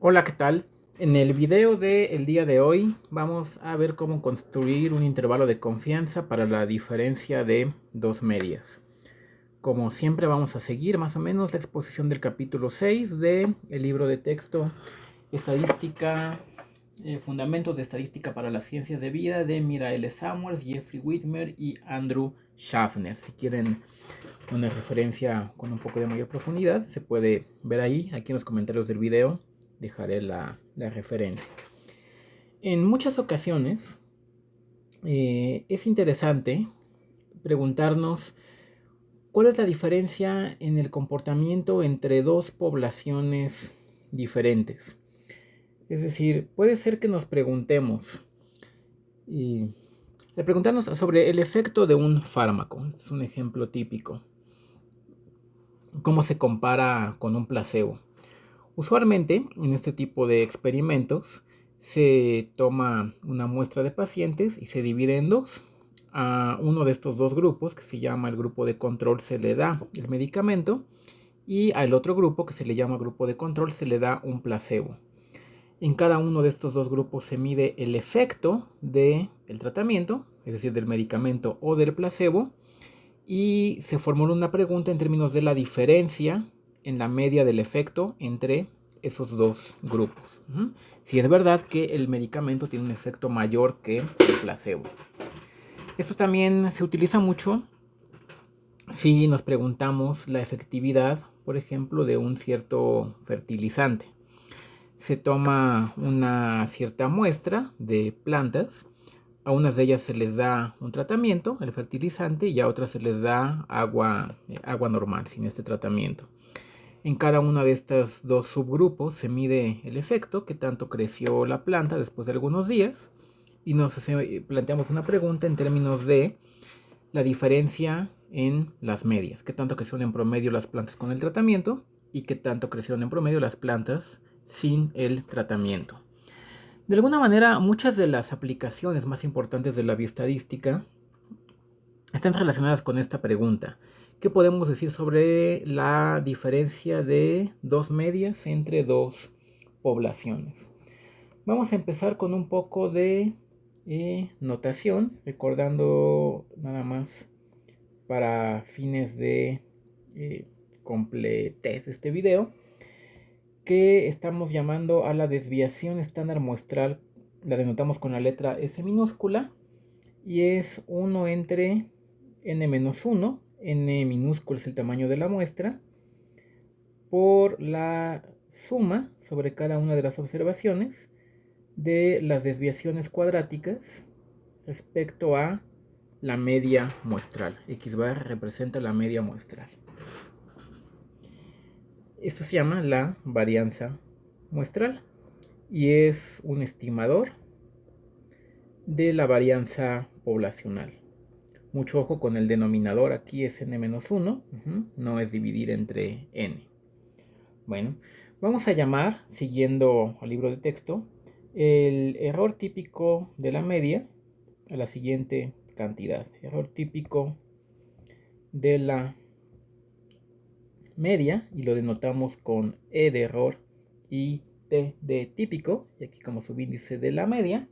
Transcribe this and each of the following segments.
Hola, ¿qué tal? En el video del día de hoy vamos a ver cómo construir un intervalo de confianza para la diferencia de dos medias. Como siempre vamos a seguir más o menos la exposición del capítulo 6 del libro de texto Estadística, Fundamentos de Estadística para las Ciencias de Vida de Mira L. Samuels, Jeffrey Whitmer y Andrew Schaffner. Si quieren una referencia con un poco de mayor profundidad, se puede ver ahí, aquí en los comentarios del video dejaré la referencia. En muchas ocasiones es interesante preguntarnos cuál es la diferencia en el comportamiento entre dos poblaciones diferentes. Es decir, puede ser que nos preguntemos preguntarnos sobre el efecto de un fármaco. Este es un ejemplo típico. ¿Cómo se compara con un placebo? Usualmente, en este tipo de experimentos, se toma una muestra de pacientes y se divide en dos. A uno de estos dos grupos, que se llama el grupo de control, se le da el medicamento y al otro grupo, que se le llama grupo de control, se le da un placebo. En cada uno de estos dos grupos se mide el efecto del tratamiento, es decir, del medicamento o del placebo, y se formula una pregunta en términos de la diferencia en la media del efecto entre esos dos grupos. Si es verdad que el medicamento tiene un efecto mayor que el placebo. Esto también se utiliza mucho si nos preguntamos la efectividad, por ejemplo, de un cierto fertilizante. Se toma una cierta muestra de plantas. A unas de ellas se les da un tratamiento, el fertilizante, y a otras se les da agua normal, sin este tratamiento. En cada uno de estos dos subgrupos se mide el efecto, que tanto creció la planta después de algunos días, y nos planteamos una pregunta en términos de la diferencia en las medias, qué tanto crecieron en promedio las plantas con el tratamiento y qué tanto crecieron en promedio las plantas sin el tratamiento. De alguna manera, muchas de las aplicaciones más importantes de la bioestadística están relacionadas con esta pregunta. ¿Qué podemos decir sobre la diferencia de dos medias entre dos poblaciones? Vamos a empezar con un poco de notación, recordando nada más para fines de completez de este video, que estamos llamando a la desviación estándar muestral, la denotamos con la letra S minúscula, y es 1 entre n-1, n minúsculo es el tamaño de la muestra, por la suma sobre cada una de las observaciones de las desviaciones cuadráticas respecto a la media muestral. X bar representa la media muestral. Esto se llama la varianza muestral y es un estimador de la varianza poblacional. Mucho ojo con el denominador, aquí es n-1, no es dividir entre n. Bueno, vamos a llamar, siguiendo al libro de texto, el error típico de la media a la siguiente cantidad. Error típico de la media, y lo denotamos con E de error y T de típico, y aquí como subíndice de la media,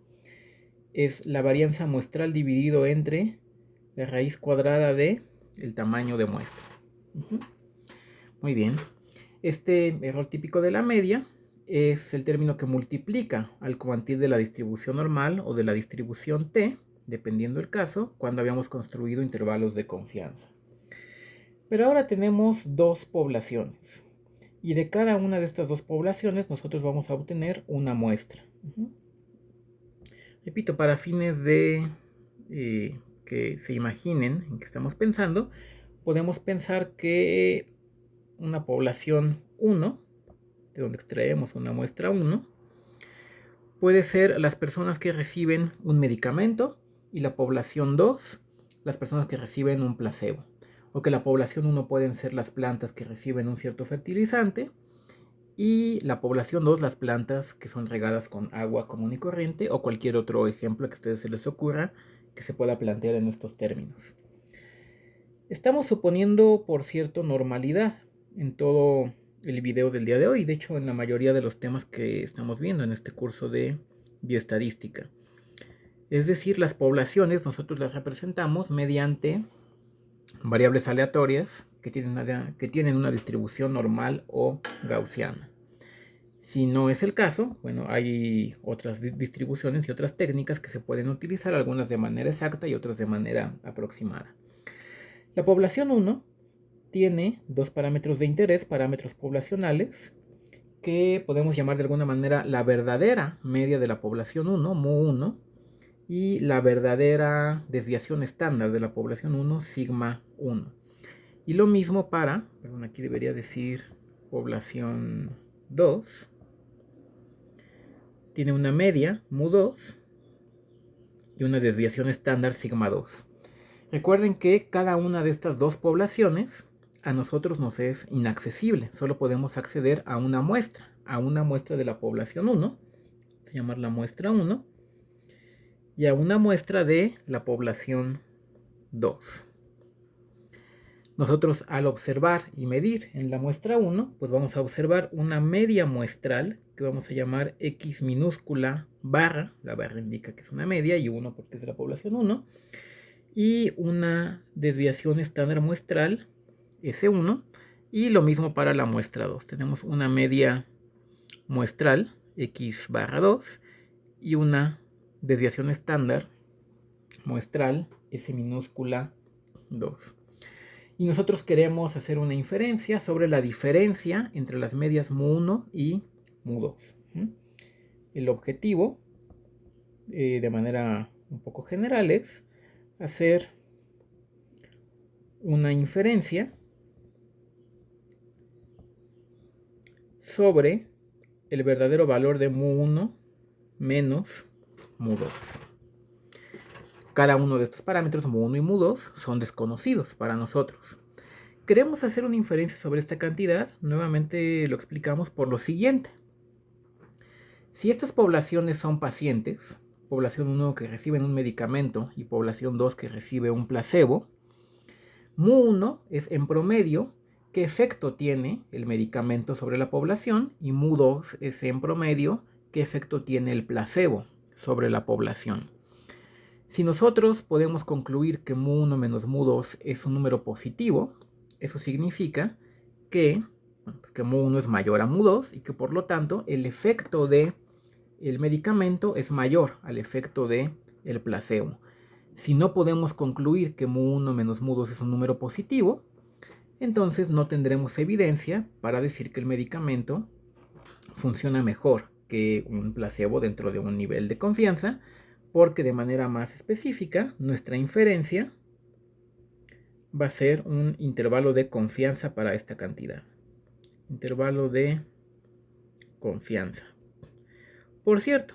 es la varianza muestral dividido entre la raíz cuadrada de el tamaño de muestra. Muy bien. Este error típico de la media es el término que multiplica al cuantil de la distribución normal o de la distribución T, dependiendo del caso, cuando habíamos construido intervalos de confianza. Pero ahora tenemos dos poblaciones, y de cada una de estas dos poblaciones nosotros vamos a obtener una muestra. Repito, para fines de que se imaginen en qué estamos pensando, podemos pensar que una población 1, de donde extraemos una muestra 1, puede ser las personas que reciben un medicamento, y la población 2, las personas que reciben un placebo. O que la población 1 pueden ser las plantas que reciben un cierto fertilizante, y la población 2, las plantas que son regadas con agua común y corriente, o cualquier otro ejemplo que a ustedes se les ocurra que se pueda plantear en estos términos. Estamos suponiendo, por cierto, normalidad en todo el video del día de hoy, de hecho en la mayoría de los temas que estamos viendo en este curso de bioestadística. Es decir, las poblaciones nosotros las representamos mediante variables aleatorias que tienen una distribución normal o gaussiana. Si no es el caso, bueno, hay otras distribuciones y otras técnicas que se pueden utilizar, algunas de manera exacta y otras de manera aproximada. La población 1 tiene dos parámetros de interés, parámetros poblacionales, que podemos llamar de alguna manera la verdadera media de la población 1, mu1, y la verdadera desviación estándar de la población 1, sigma 1. Y lo mismo para, perdón, aquí debería decir población 2, tiene una media, mu2, y una desviación estándar, sigma 2. Recuerden que cada una de estas dos poblaciones a nosotros nos es inaccesible. Solo podemos acceder a una muestra de la población 1, vamos a llamarla muestra 1, y a una muestra de la población 2. Nosotros al observar y medir en la muestra 1, pues vamos a observar una media muestral que vamos a llamar X minúscula barra, la barra indica que es una media y 1 porque es de la población 1, y una desviación estándar muestral S1, y lo mismo para la muestra 2. Tenemos una media muestral X barra 2 y una desviación estándar muestral S minúscula 2. Y nosotros queremos hacer una inferencia sobre la diferencia entre las medias mu1 y mu2. El objetivo, de manera un poco general, es hacer una inferencia sobre el verdadero valor de mu1 menos mu2. Cada uno de estos parámetros, mu1 y mu2, son desconocidos para nosotros. Queremos hacer una inferencia sobre esta cantidad. Nuevamente lo explicamos por lo siguiente. Si estas poblaciones son pacientes, población 1 que reciben un medicamento y población 2 que recibe un placebo, mu1 es en promedio qué efecto tiene el medicamento sobre la población y mu2 es en promedio qué efecto tiene el placebo sobre la población. Si nosotros podemos concluir que mu1 menos mu2 es un número positivo, eso significa que mu1 es mayor a mu2 y que por lo tanto el efecto del medicamento es mayor al efecto del placebo. Si no podemos concluir que mu1 menos mu2 es un número positivo, entonces no tendremos evidencia para decir que el medicamento funciona mejor que un placebo dentro de un nivel de confianza, porque de manera más específica nuestra inferencia va a ser un intervalo de confianza para esta cantidad. Intervalo de confianza. Por cierto,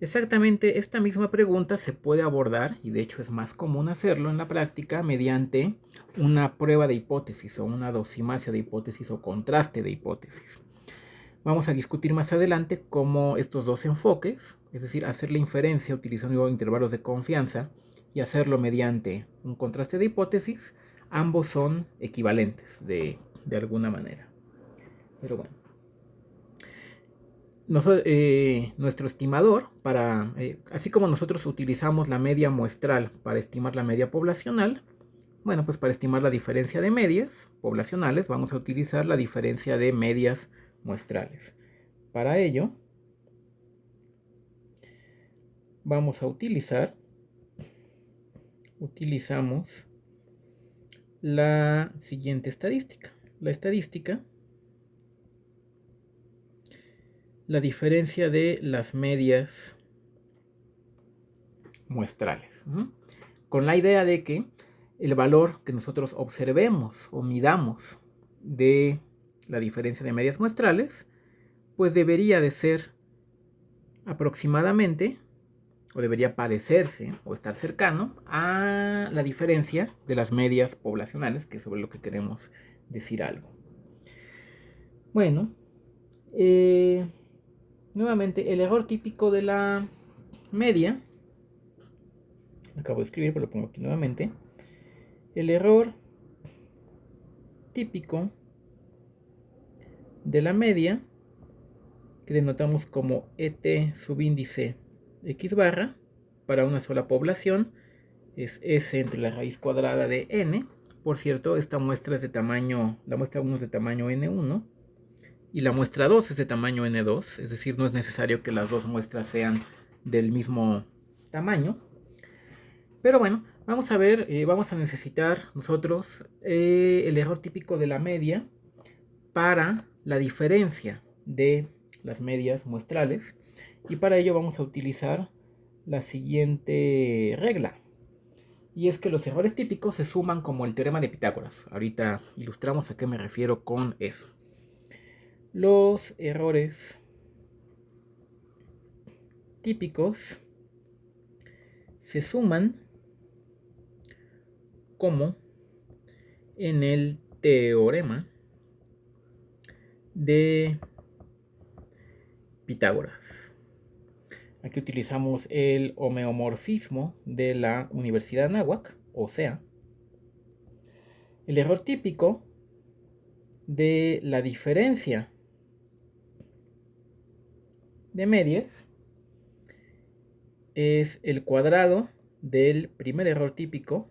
exactamente esta misma pregunta se puede abordar, y de hecho es más común hacerlo en la práctica, mediante una prueba de hipótesis o una dosimacia de hipótesis o contraste de hipótesis. Vamos a discutir más adelante cómo estos dos enfoques, es decir, hacer la inferencia utilizando intervalos de confianza y hacerlo mediante un contraste de hipótesis, ambos son equivalentes de alguna manera. Pero bueno. Nuestro estimador, así como nosotros utilizamos la media muestral para estimar la media poblacional, bueno, pues para estimar la diferencia de medias poblacionales vamos a utilizar la diferencia de medias muestrales. Para ello, vamos a utilizamos la siguiente estadística. La diferencia de las medias muestrales. Con la idea de que el valor que nosotros observemos o midamos de la diferencia de medias muestrales, pues debería de ser aproximadamente, o debería parecerse o estar cercano a la diferencia de las medias poblacionales, que es sobre lo que queremos decir algo. Bueno, nuevamente el error típico de la media, acabo de escribir pero lo pongo aquí nuevamente. El error típico de la media, que denotamos como ET subíndice X barra, para una sola población, es S entre la raíz cuadrada de N. Por cierto, esta muestra es de tamaño, la muestra 1 es de tamaño N1 y la muestra 2 es de tamaño N2, es decir, no es necesario que las dos muestras sean del mismo tamaño. Pero bueno, vamos a ver, vamos a necesitar nosotros el error típico de la media para la diferencia de las medias muestrales, y para ello vamos a utilizar la siguiente regla, y es que los errores típicos se suman como el teorema de Pitágoras. Ahorita ilustramos a qué me refiero con eso. Los errores típicos se suman como en el teorema de Pitágoras. Aquí utilizamos el homeomorfismo de la Universidad de Anáhuac, o sea, el error típico de la diferencia de medias es el cuadrado del primer error típico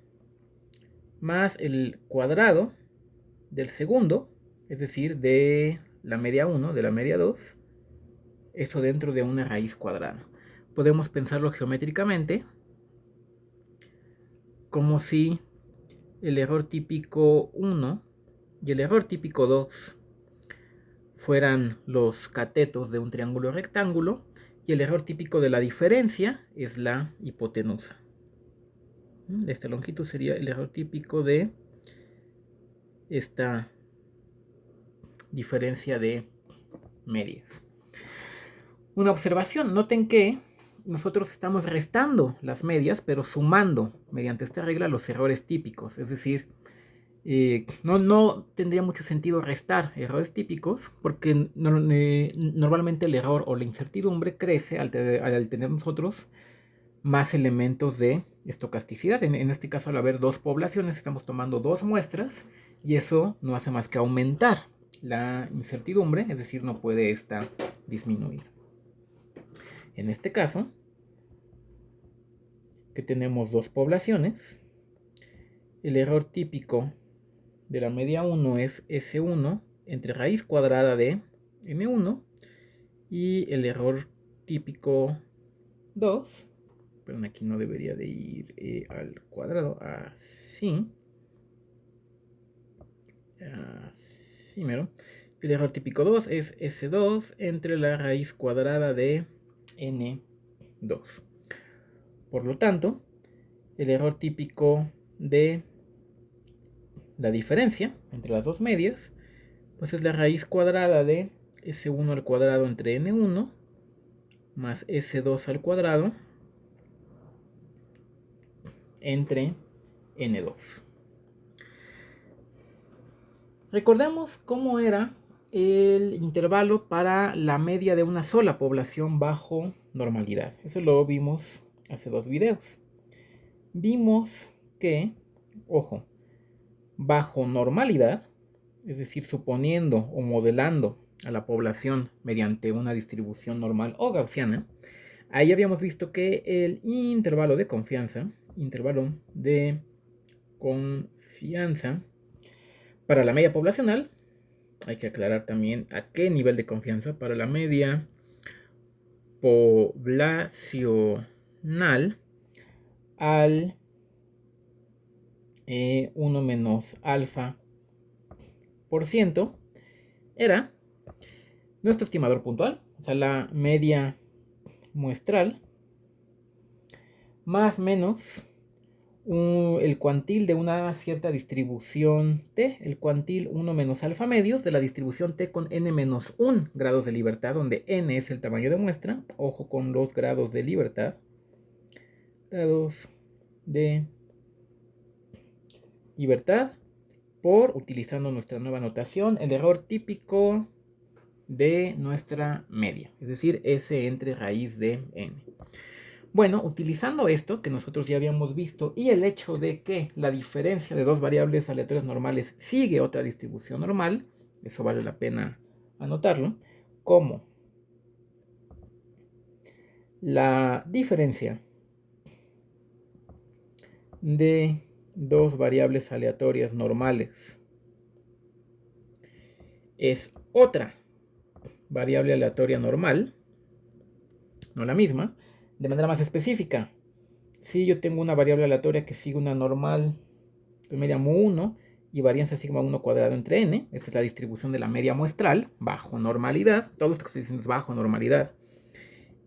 más el cuadrado del segundo, es decir, de la media 1, de la media 2, eso dentro de una raíz cuadrada. Podemos pensarlo geométricamente como si el error típico 1 y el error típico 2 fueran los catetos de un triángulo rectángulo, y el error típico de la diferencia es la hipotenusa. De esta longitud sería el error típico de esta diferencia de medias. Una observación, noten que nosotros estamos restando las medias, pero sumando mediante esta regla los errores típicos. Es decir, no tendría mucho sentido restar errores típicos, porque normalmente el error o la incertidumbre crece al tener nosotros más elementos de estocasticidad. En este caso, al haber dos poblaciones, estamos tomando dos muestras, y eso no hace más que aumentar la incertidumbre, es decir, no puede esta disminuir. En este caso, que tenemos dos poblaciones, el error típico de la media 1 es S1 entre raíz cuadrada de M1, y el error típico 2, pero aquí no debería de ir al cuadrado, así mero. El error típico 2 es S2 entre la raíz cuadrada de N2. Por lo tanto, el error típico de la diferencia entre las dos medias, pues es la raíz cuadrada de S1 al cuadrado entre N1 más S2 al cuadrado entre N2. Recordemos cómo era el intervalo para la media de una sola población bajo normalidad. Eso lo vimos hace dos videos. Vimos que, ojo, bajo normalidad, es decir, suponiendo o modelando a la población mediante una distribución normal o gaussiana, ahí habíamos visto que el intervalo de confianza para la media poblacional, hay que aclarar también a qué nivel de confianza, para la media poblacional al 1 menos alfa por ciento, era nuestro estimador puntual, o sea, la media muestral, más menos el cuantil de una cierta distribución t, el cuantil 1 menos alfa medios de la distribución t con n menos 1 grados de libertad, donde n es el tamaño de muestra. Ojo con los grados de libertad. Grados de libertad por, utilizando nuestra nueva notación, el error típico de nuestra media, es decir, S entre raíz de n. Bueno, utilizando esto que nosotros ya habíamos visto, y el hecho de que la diferencia de dos variables aleatorias normales sigue otra distribución normal, eso vale la pena anotarlo como la diferencia de dos variables aleatorias normales es otra variable aleatoria normal, no la misma, de manera más específica. Si yo tengo una variable aleatoria que sigue una normal de media mu1 y varianza sigma 1 cuadrado entre n, esta es la distribución de la media muestral bajo normalidad, todo esto que estoy diciendo es bajo normalidad.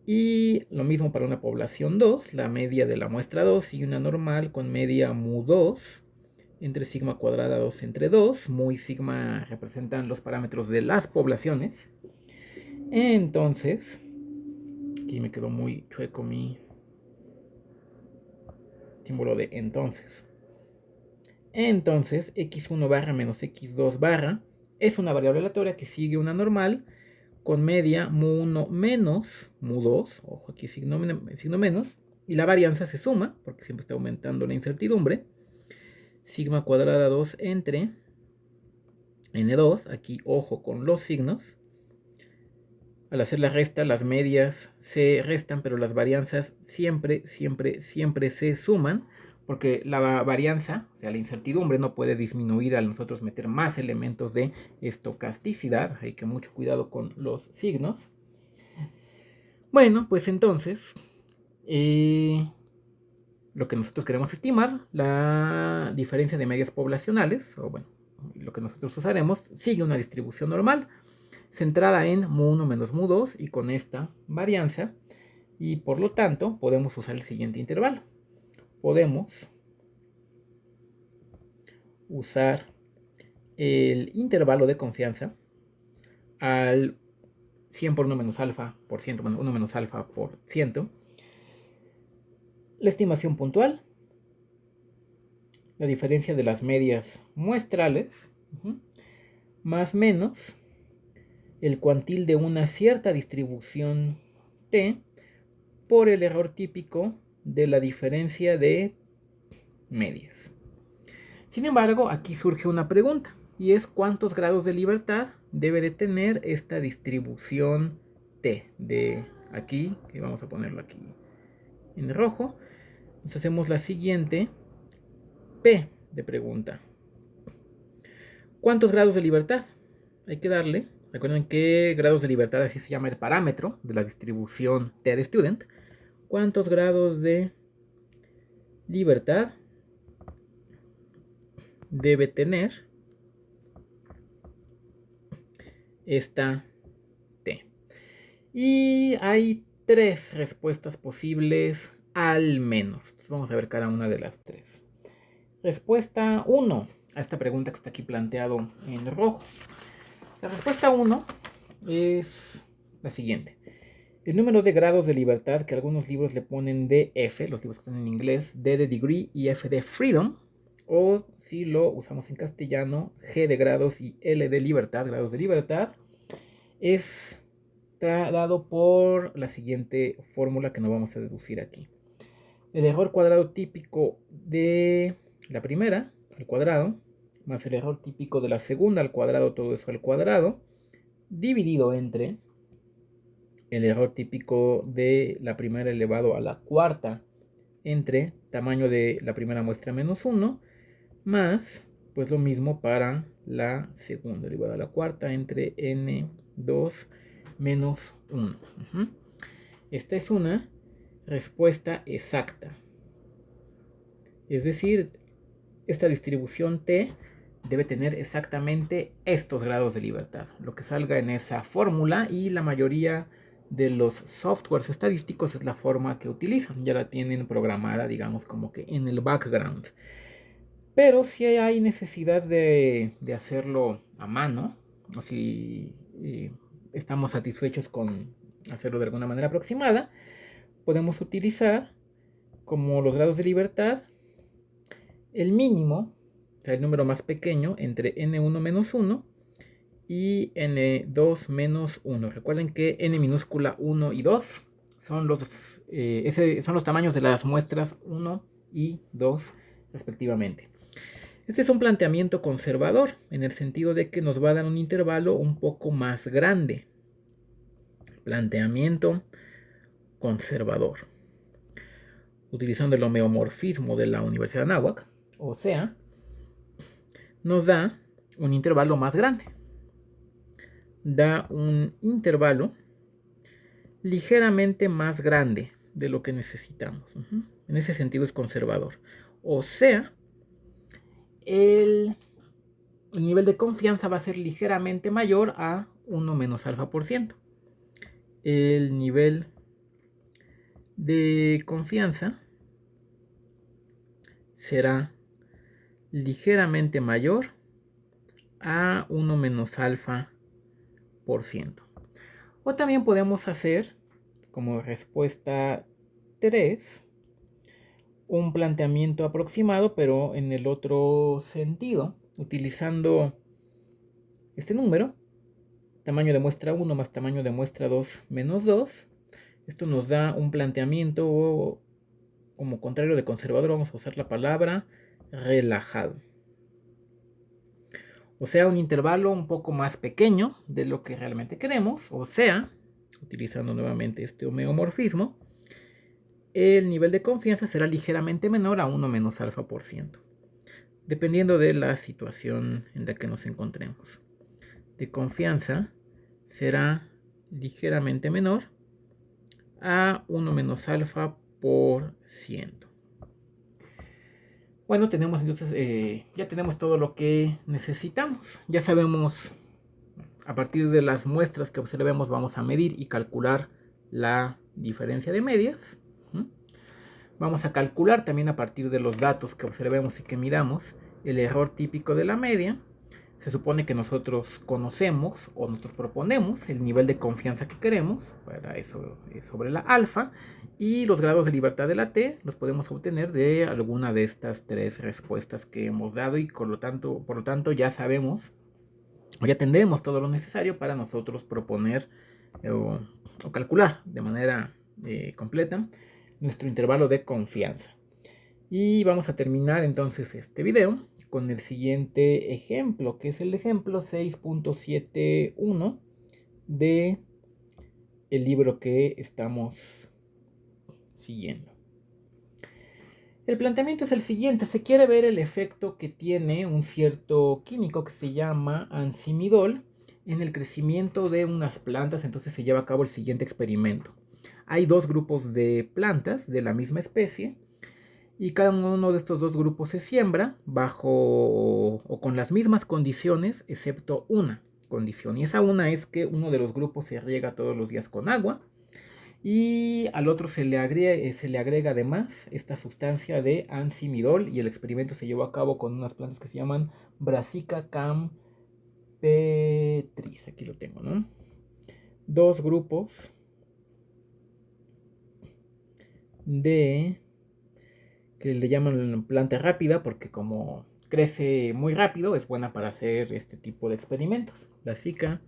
Y lo mismo para una población 2, la media de la muestra 2 sigue una normal con media mu2 entre sigma cuadrada 2 entre 2, mu y sigma representan los parámetros de las poblaciones. Entonces, aquí me quedó muy chueco mi símbolo de entonces. Entonces, x1 barra menos x2 barra es una variable aleatoria que sigue una normal con media mu1 menos mu2, ojo aquí signo menos, y la varianza se suma, porque siempre está aumentando la incertidumbre, sigma cuadrada 2 entre n2, aquí ojo con los signos. Al hacer la resta, las medias se restan, pero las varianzas siempre se suman, porque la varianza, o sea, la incertidumbre, no puede disminuir al nosotros meter más elementos de estocasticidad. Hay que mucho cuidado con los signos. Bueno, pues entonces, lo que nosotros queremos estimar, la diferencia de medias poblacionales, o bueno, lo que nosotros usaremos, sigue una distribución normal, centrada en mu1 menos mu2 y con esta varianza, y por lo tanto podemos usar el siguiente intervalo. Podemos usar el intervalo de confianza al 100 por 1 menos alfa por ciento, bueno, 1 menos alfa por ciento, la estimación puntual, la diferencia de las medias muestrales, más menos el cuantil de una cierta distribución t por el error típico de la diferencia de medias. Sin embargo, aquí surge una pregunta, y es ¿cuántos grados de libertad debe de tener esta distribución t? De aquí, que vamos a ponerlo aquí en rojo, nos hacemos la siguiente p de pregunta. ¿Cuántos grados de libertad? Hay que darle, recuerden que grados de libertad así se llama el parámetro de la distribución t de student. ¿Cuántos grados de libertad debe tener esta t? Y hay tres respuestas posibles al menos. Entonces vamos a ver cada una de las tres. Respuesta 1 a esta pregunta que está aquí planteado en rojo. La respuesta 1 es la siguiente. El número de grados de libertad, que algunos libros le ponen DF, los libros que están en inglés, D de degree y F de freedom, o si lo usamos en castellano, G de grados y L de libertad, grados de libertad, está dado por la siguiente fórmula que no vamos a deducir aquí. El error cuadrado típico de la primera al cuadrado, más el error típico de la segunda al cuadrado, todo eso al cuadrado, dividido entre el error típico de la primera elevado a la cuarta entre tamaño de la primera muestra menos 1, más pues lo mismo para la segunda elevado a la cuarta entre n2 menos 1. Esta es una respuesta exacta. Es decir, esta distribución t debe tener exactamente estos grados de libertad, lo que salga en esa fórmula, y la mayoría de los softwares estadísticos es la forma que utilizan, ya la tienen programada, digamos, como que en el background. Pero si hay necesidad de hacerlo a mano, o si estamos satisfechos con hacerlo de alguna manera aproximada, podemos utilizar como los grados de libertad el mínimo, o sea, el número más pequeño entre n1 menos 1 y n2 menos 1. Recuerden que n minúscula 1 y 2 son los tamaños de las muestras 1 y 2 respectivamente. Este es un planteamiento conservador, en el sentido de que nos va a dar un intervalo un poco más grande. Planteamiento conservador. Utilizando el homeomorfismo de la Universidad de Anáhuac, o sea, nos da un intervalo más grande. Da un intervalo ligeramente más grande de lo que necesitamos. En ese sentido es conservador. O sea, el nivel de confianza va a ser ligeramente mayor a 1 menos alfa por ciento. El nivel de confianza será ligeramente mayor a 1 menos alfa por ciento. O también podemos hacer, como respuesta 3, un planteamiento aproximado, pero en el otro sentido, utilizando este número, tamaño de muestra 1 más tamaño de muestra 2 menos 2. Esto nos da un planteamiento, como contrario de conservador, vamos a usar la palabra relajado. O sea, un intervalo un poco más pequeño de lo que realmente queremos. O sea, utilizando nuevamente este homeomorfismo, el nivel de confianza será ligeramente menor a 1 menos alfa por ciento, dependiendo de la situación en la que nos encontremos. De confianza será ligeramente menor a 1 menos alfa por ciento. Bueno, tenemos entonces, ya tenemos todo lo que necesitamos. Ya sabemos, a partir de las muestras que observemos, vamos a medir y calcular la diferencia de medias. Vamos a calcular también, a partir de los datos que observemos y que midamos, el error típico de la media. Se supone que nosotros conocemos o nosotros proponemos el nivel de confianza que queremos, para eso sobre la alfa, y los grados de libertad de la t los podemos obtener de alguna de estas tres respuestas que hemos dado, y por lo tanto ya sabemos, o ya tendremos todo lo necesario para nosotros proponer o calcular de manera completa nuestro intervalo de confianza. Y vamos a terminar entonces este video con el siguiente ejemplo, que es el ejemplo 6.71 de el libro que estamos siguiendo. El planteamiento es el siguiente: se quiere ver el efecto que tiene un cierto químico que se llama ansimidol en el crecimiento de unas plantas. Entonces se lleva a cabo el siguiente experimento. Hay dos grupos de plantas de la misma especie, y cada uno de estos dos grupos se siembra bajo o con las mismas condiciones, excepto una condición. Y esa una es que uno de los grupos se riega todos los días con agua, y al otro se le agrega además esta sustancia de ansimidol. Y el experimento se llevó a cabo con unas plantas que se llaman Brassica campestris. Aquí lo tengo, ¿no? Dos grupos de, que le llaman planta rápida, porque como crece muy rápido es buena para hacer este tipo de experimentos. Brassica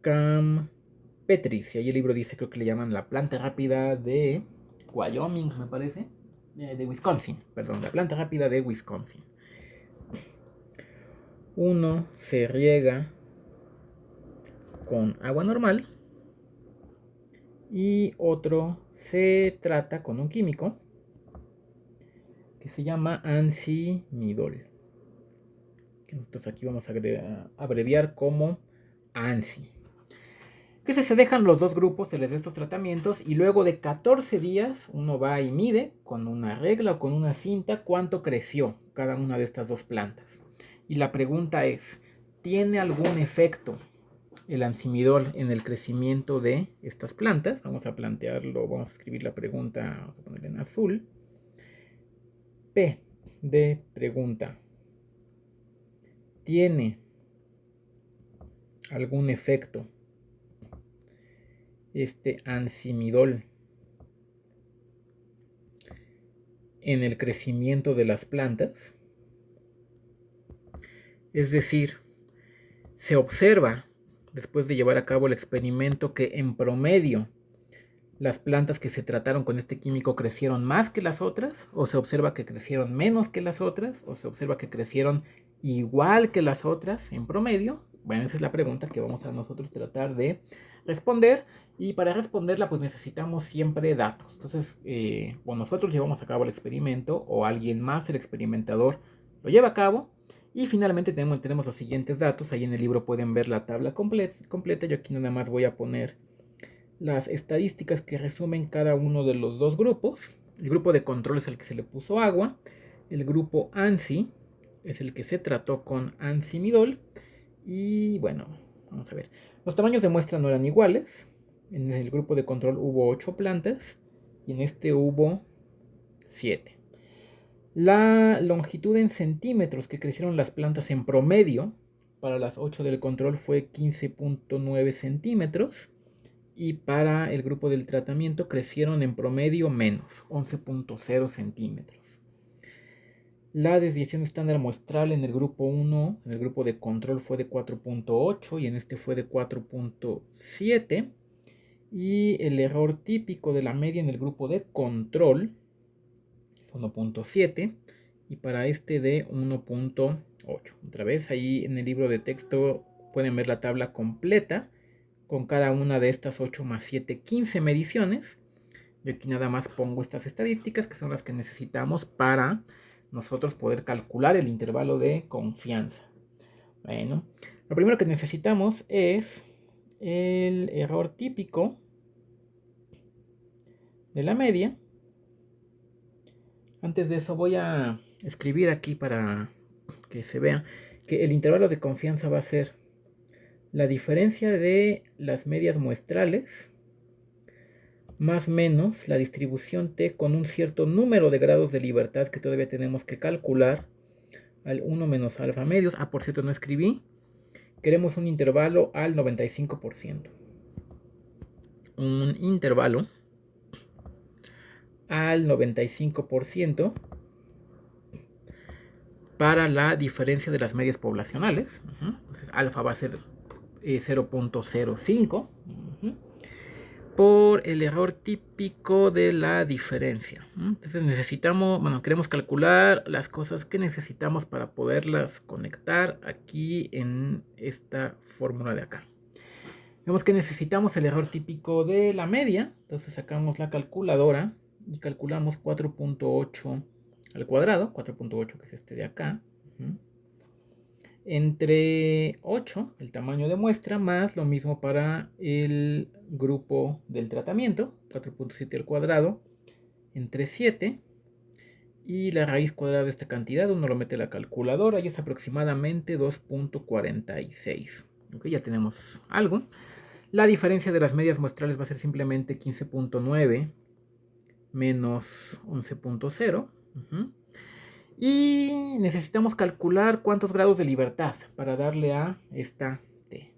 campestris. Y ahí el libro dice, creo que le llaman la planta rápida de Wyoming, me parece. De Wisconsin, perdón, la planta rápida de Wisconsin. Uno se riega con agua normal y otro se trata con un químico que se llama ansimidol, que nosotros aquí vamos a abreviar como ANSI. Que se dejan los dos grupos, se les da estos tratamientos, y luego de 14 días uno va y mide con una regla o con una cinta cuánto creció cada una de estas dos plantas. Y la pregunta es, ¿tiene algún efecto el ansimidol en el crecimiento de estas plantas? Vamos a plantearlo, vamos a escribir la pregunta, vamos a ponerla en azul. P de pregunta: ¿tiene algún efecto este ansimidol en el crecimiento de las plantas? Es decir, se observa, después de llevar a cabo el experimento, que en promedio las plantas que se trataron con este químico crecieron más que las otras, o se observa que crecieron menos que las otras, o se observa que crecieron igual que las otras en promedio. Bueno, esa es la pregunta que vamos a nosotros tratar de responder, y para responderla pues necesitamos siempre datos. Entonces, o nosotros llevamos a cabo el experimento o alguien más, el experimentador, lo lleva a cabo, y finalmente tenemos los siguientes datos. Ahí en el libro pueden ver la tabla completa. Yo aquí nada más voy a poner las estadísticas que resumen cada uno de los dos grupos. El grupo de control es el que se le puso agua. El grupo ANSI es el que se trató con ansimidol. Y bueno, vamos a ver. Los tamaños de muestra no eran iguales. En el grupo de control hubo 8 plantas y en este hubo 7. La longitud en centímetros que crecieron las plantas en promedio para las 8 del control fue 15.9 centímetros. Y para el grupo del tratamiento crecieron en promedio menos, 11.0 centímetros. La desviación estándar muestral en el grupo 1, en el grupo de control, fue de 4.8 y en este fue de 4.7. Y el error típico de la media en el grupo de control es 1.7 y para este de 1.8. Otra vez ahí en el libro de texto pueden ver la tabla completa con cada una de estas 8 más 7, 15 mediciones. Yo aquí nada más pongo estas estadísticas que son las que necesitamos para nosotros poder calcular el intervalo de confianza. Bueno, lo primero que necesitamos es el error típico de la media. Antes de eso voy a escribir aquí para que se vea que el intervalo de confianza va a ser la diferencia de las medias muestrales más menos la distribución t con un cierto número de grados de libertad que todavía tenemos que calcular al 1 menos alfa medios. Ah, por cierto, no escribí. Queremos un intervalo al 95%. Un intervalo al 95% para la diferencia de las medias poblacionales. Entonces, alfa va a ser 0.05. Por el error típico de la diferencia. Entonces queremos calcular las cosas que necesitamos para poderlas conectar aquí en esta fórmula de acá. Vemos que necesitamos el error típico de la media. Entonces sacamos la calculadora y calculamos 4.8 al cuadrado, 4.8 que es este de acá, entre 8, el tamaño de muestra, más lo mismo para el grupo del tratamiento, 4.7 al cuadrado, entre 7, y la raíz cuadrada de esta cantidad, uno lo mete a la calculadora y es aproximadamente 2.46. Ok, ya tenemos algo. La diferencia de las medias muestrales va a ser simplemente 15.9 menos 11.0. Y necesitamos calcular cuántos grados de libertad para darle a esta T.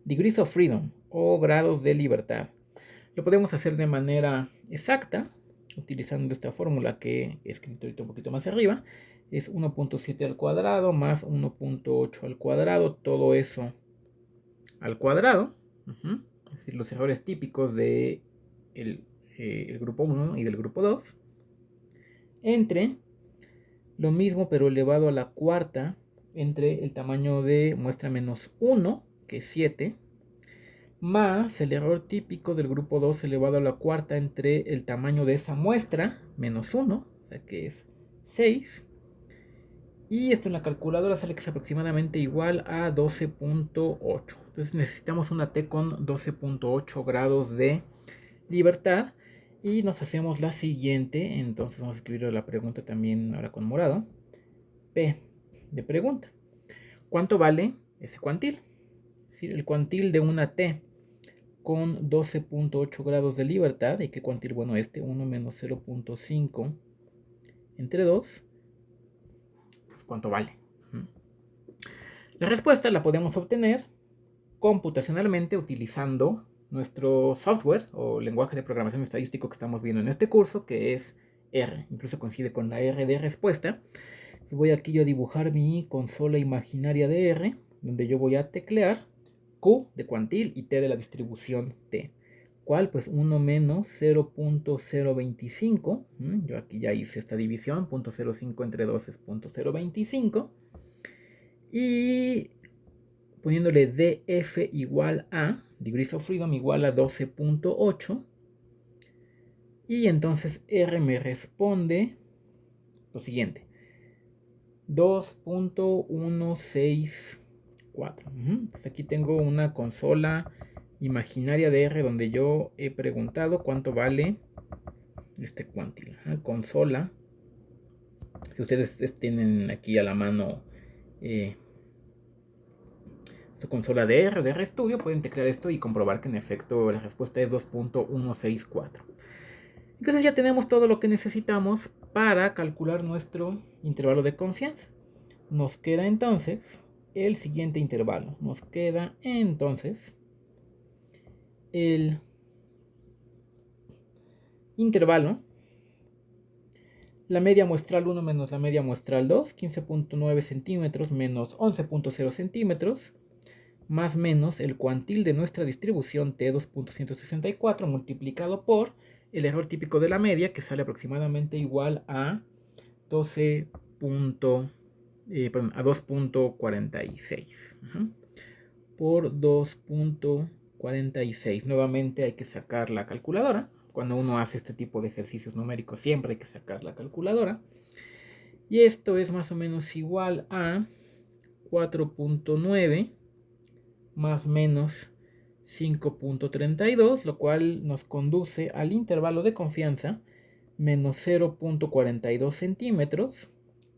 Degrees of freedom o grados de libertad. Lo podemos hacer de manera exacta utilizando esta fórmula que he escrito ahorita un poquito más arriba. Es 1.7 al cuadrado más 1.8 al cuadrado. Todo eso al cuadrado. Es decir, los errores típicos de el grupo 1 y del grupo 2. Entre lo mismo pero elevado a la cuarta entre el tamaño de muestra menos 1, que es 7, más el error típico del grupo 2 elevado a la cuarta entre el tamaño de esa muestra, menos 1, o sea que es 6. Y esto en la calculadora sale que es aproximadamente igual a 12.8. Entonces necesitamos una T con 12.8 grados de libertad. Y nos hacemos la siguiente. Entonces vamos a escribir la pregunta también ahora con morado. P de pregunta. ¿Cuánto vale ese cuantil? Es decir, el cuantil de una T con 12.8 grados de libertad. ¿Y qué cuantil? Bueno, 1 menos 0.5 entre 2. Pues, ¿cuánto vale? La respuesta la podemos obtener computacionalmente utilizando nuestro software o lenguaje de programación estadístico que estamos viendo en este curso, que es R. Incluso coincide con la R de respuesta. Voy aquí a dibujar mi consola imaginaria de R, donde yo voy a teclear Q de cuantil y T de la distribución T. ¿Cuál? Pues 1 menos 0.025. Yo aquí ya hice esta división. 0.05 entre 2 es 0.025. Y poniéndole df igual a, degrees of freedom igual a 12.8. Y entonces R me responde lo siguiente. 2.164. Entonces aquí tengo una consola imaginaria de R donde yo he preguntado cuánto vale este cuántil. Consola. Si ustedes tienen aquí a la mano su consola de R Studio, pueden teclear esto y comprobar que en efecto la respuesta es 2.164. Entonces ya tenemos todo lo que necesitamos para calcular nuestro intervalo de confianza. Nos queda entonces el siguiente intervalo. Nos queda entonces el intervalo, la media muestral 1 menos la media muestral 2, 15.9 centímetros menos 11.0 centímetros, más menos el cuantil de nuestra distribución T2.164 multiplicado por el error típico de la media, que sale aproximadamente igual a 2.46 por 2.46. Nuevamente hay que sacar la calculadora. Cuando uno hace este tipo de ejercicios numéricos siempre hay que sacar la calculadora. Y esto es más o menos igual a 4.9 más menos 5.32, lo cual nos conduce al intervalo de confianza menos 0.42 centímetros,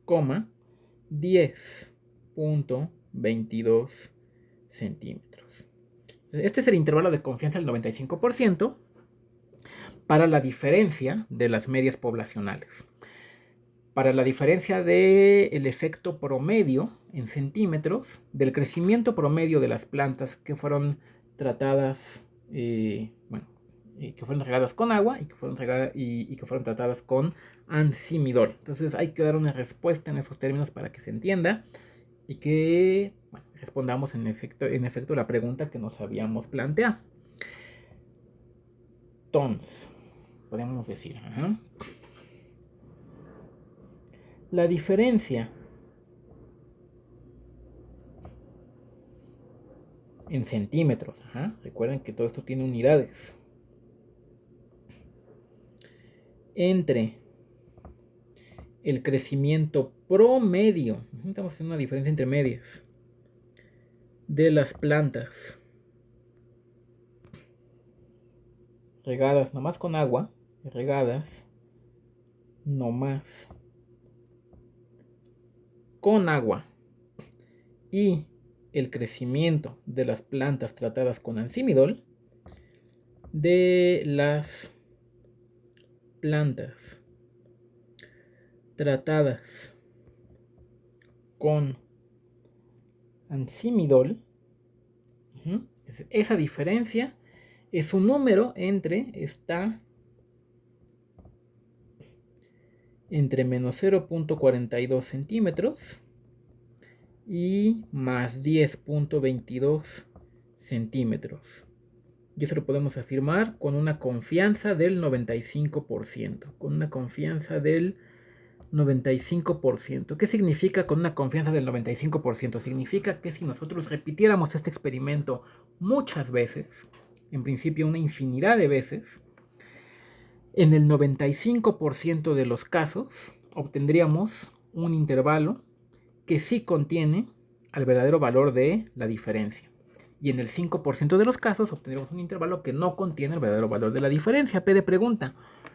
10.22 centímetros. Este es el intervalo de confianza del 95% para la diferencia de las medias poblacionales. Para la diferencia del efecto promedio en centímetros del crecimiento promedio de las plantas que fueron tratadas, que fueron regadas con agua y que fueron tratadas con ansimidol. Entonces hay que dar una respuesta en esos términos para que se entienda y que respondamos en efecto la pregunta que nos habíamos planteado. Entonces, podemos decir, la diferencia en centímetros, recuerden que todo esto tiene unidades, entre el crecimiento promedio, estamos haciendo una diferencia entre medias, de las plantas regadas nomás con agua, regadas nomás con agua, y el crecimiento de las plantas tratadas con ansimidol, de las plantas tratadas con ansimidol, esa diferencia es un número está entre menos 0.42 centímetros y más 10.22 centímetros. Y eso lo podemos afirmar con una confianza del 95%. Con una confianza del 95%. ¿Qué significa con una confianza del 95%? Significa que si nosotros repitiéramos este experimento muchas veces, en principio una infinidad de veces, en el 95% de los casos obtendríamos un intervalo que sí contiene al verdadero valor de la diferencia. Y en el 5% de los casos obtendremos un intervalo que no contiene el verdadero valor de la diferencia. P de pregunta.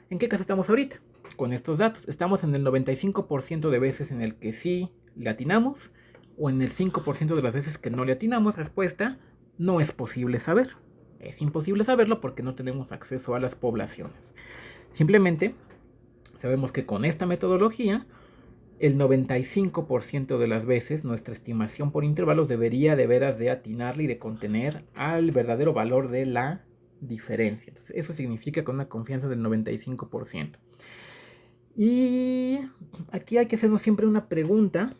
¿En qué caso estamos ahorita? Con estos datos. ¿Estamos en el 95% de veces en el que sí le atinamos? ¿O en el 5% de las veces que no le atinamos? Respuesta, no es posible saber. Es imposible saberlo porque no tenemos acceso a las poblaciones. Simplemente sabemos que con esta metodología, el 95% de las veces nuestra estimación por intervalos debería de veras de atinarle y de contener al verdadero valor de la diferencia. Entonces, eso significa con una confianza del 95%. Y aquí hay que hacernos siempre una pregunta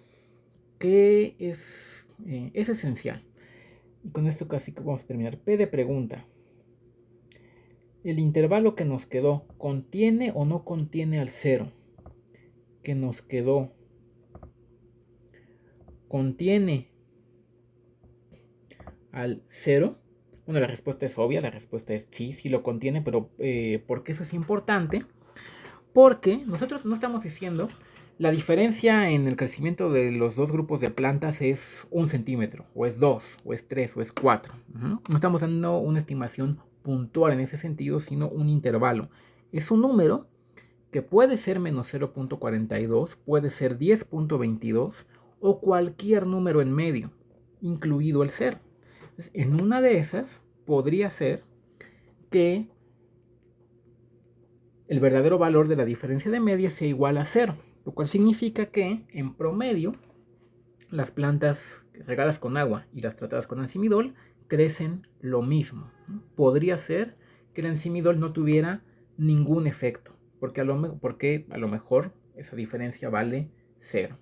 que es esencial. Y con esto casi que vamos a terminar. P de pregunta. el intervalo que nos quedó, ¿contiene o no contiene al 0? Que nos quedó, ¿contiene al 0? Bueno, la respuesta es obvia, la respuesta es sí, sí lo contiene, pero ¿por qué eso es importante? Porque nosotros no estamos diciendo la diferencia en el crecimiento de los dos grupos de plantas es 1 centímetro, o es 2, o es 3, o es 4. No estamos dando una estimación puntual en ese sentido, sino un intervalo. Es un número que puede ser menos 0.42, puede ser 10.22 o cualquier número en medio, incluido el 0. En una de esas podría ser que el verdadero valor de la diferencia de media sea igual a 0, lo cual significa que en promedio las plantas regadas con agua y las tratadas con encimidol crecen lo mismo. Podría ser que el encimidol no tuviera ningún efecto, porque a lo mejor esa diferencia vale 0.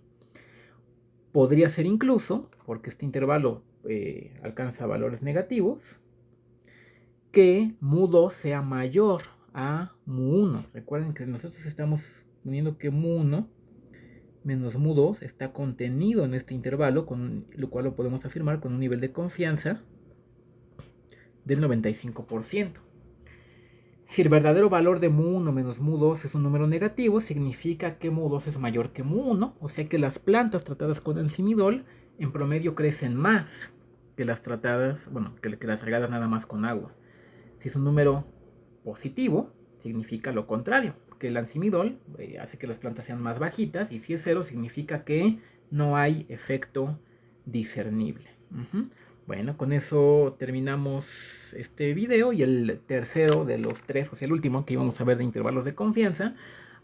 Podría ser incluso, porque este intervalo alcanza valores negativos, que mu2 sea mayor a mu1. Recuerden que nosotros estamos poniendo que mu1 menos mu2 está contenido en este intervalo, con lo cual lo podemos afirmar con un nivel de confianza del 95%. Si el verdadero valor de mu1 menos mu2 es un número negativo, significa que mu2 es mayor que mu1, o sea que las plantas tratadas con encimidol en promedio crecen más que las tratadas, bueno, que las regadas nada más con agua. Si es un número positivo, significa lo contrario, que el encimidol hace que las plantas sean más bajitas, y si es 0, significa que no hay efecto discernible. Bueno, con eso terminamos este video y el tercero de los tres, o sea, el último que íbamos a ver de intervalos de confianza.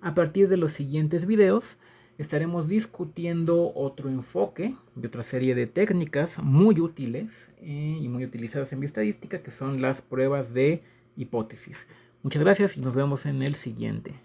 A partir de los siguientes videos estaremos discutiendo otro enfoque de otra serie de técnicas muy útiles y muy utilizadas en bioestadística, que son las pruebas de hipótesis. Muchas gracias y nos vemos en el siguiente.